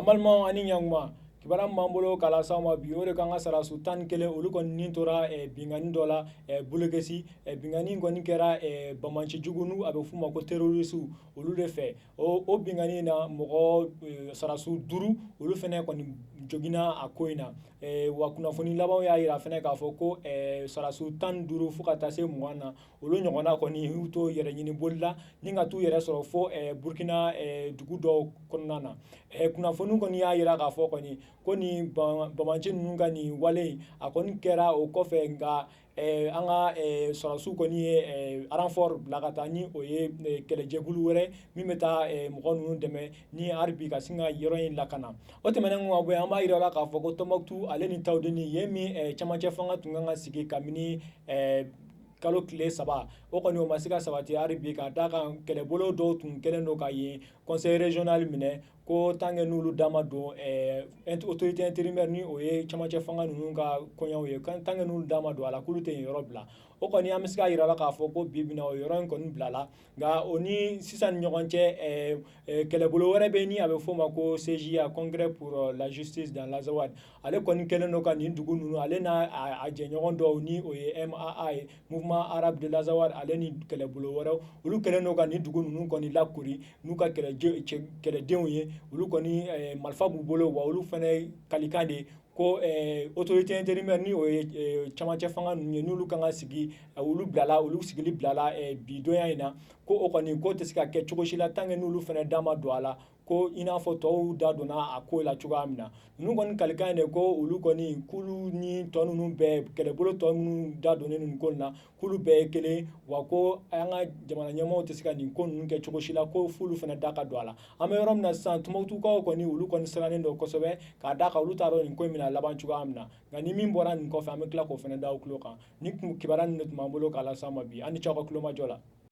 Amalma ani ɲanguma kibaran b'an bolo k'a las'aw ma bi o de kan ka sarasu 11 olu kɔni nin tora bingani dɔ la bolokɛsi bingani kɔni kɛra bamanci jugu n'u a bɛ f'u ma ko terroriste olu de fɛ o bingani na mɔgɔ sarasu 5 olu fɛnɛ kɔni jogina a ko in na wa kunnafoni labanw y'a yira fɛnɛ k'a fɔ ko sarasu 15 fo ka taa se 20 na olu ɲɔgɔnna kɔni y'u to yɛrɛ ɲini boli la ni ka t'u yɛrɛ sɔrɔ fo Burkina dugu dɔw kɔnɔna na kunnafoni kɔni y'a yira k'a fɔ kɔni ko ni bamanci ninnu ka nin wale a kɔni kɛra o kɔfɛ nka an ka sɔrɔsiw kɔni ye renfort bila ka taa ni o ye kɛlɛjɛkulu wɛrɛ min bɛ taa mɔgɔ ninnu dɛmɛ ni hali ka sin ka yɔrɔ in lakana o tɛmɛnen kɔ ka bɔ yen an b'a yira la k'a fɔ ko Tɔnbukutu ale ni Tawudeni yen min cɛmancɛ fanga tun kan ka sigi kabini kalo tile 3 o kɔni o ma se ka sabati hali bi ka d'a kan kɛlɛbolo dɔw tun kɛlen don ka yen conseil régional minɛ ko tant que n'olu da ma don autorité intérimaire ni o ye cɛmancɛ fanga ninnu ka kɔɲɔw ye tant que n'olu da ma don a la k'olu tɛ yen yɔrɔ bila o kɔni an bɛ se k'a yira la k'a fɔ ko bi na o yɔrɔ in kɔni bilala nka o ni sisan ni ɲɔgɔn cɛ kɛlɛbolo wɛrɛ bɛ ni a bɛ f'o ma ko CJA Congrès pour la justice dans l'Azawad ale kɔni kɛlen don ka nin dugu ninnu ale n'a jɛɲɔgɔn dɔw ni o ye MAA ye Mouvement Arabe de l'Azawad ale ni kɛlɛbolo wɛrɛw olu kɛlen don ka nin dugu ninnu kɔni lakori n'u ka kɛlɛdenw ye olu kɔni marifa b'u bolo wa olu fɛnɛ kalikan de ko autorité intérimaire ni o ye cɛmancɛ fanga ninnu ye n'olu kan ka sigi olu sigili bilala bi donya in na ko o kɔni ko tɛ se ka kɛ cogo si la tant que n'olu fɛnɛ da ma don a la ko i n'a fɔ tɔw da donna a ko la cogoya min na ninnu kɔni kalikan de ko olu kɔni k'olu ni tɔ ninnu bɛɛ kɛlɛbolo tɔ minnu da donnen nin ko in na k'olu bɛɛ ye kelen wa ko an ka jamana ɲɛmɔgɔw tɛ se ka nin ko ninnu kɛ cogo si la ko f'olu fɛnɛ da ka don a la an bɛ yɔrɔ min na sisan Tɔnbukutukaw kɔni olu kɔni sirannen don kosɛbɛ k'a d'a kan olu t'a dɔn nin ko in bɛna laban cogoya min na nka ni min bɔra nin kɔfɛ an bɛ tila k'o fɛnɛ da aw tulo kan ni kibaruya ninnu de tun b'an bolo k'a las'aw ma bi an ni ce aw ka tulomajɔ la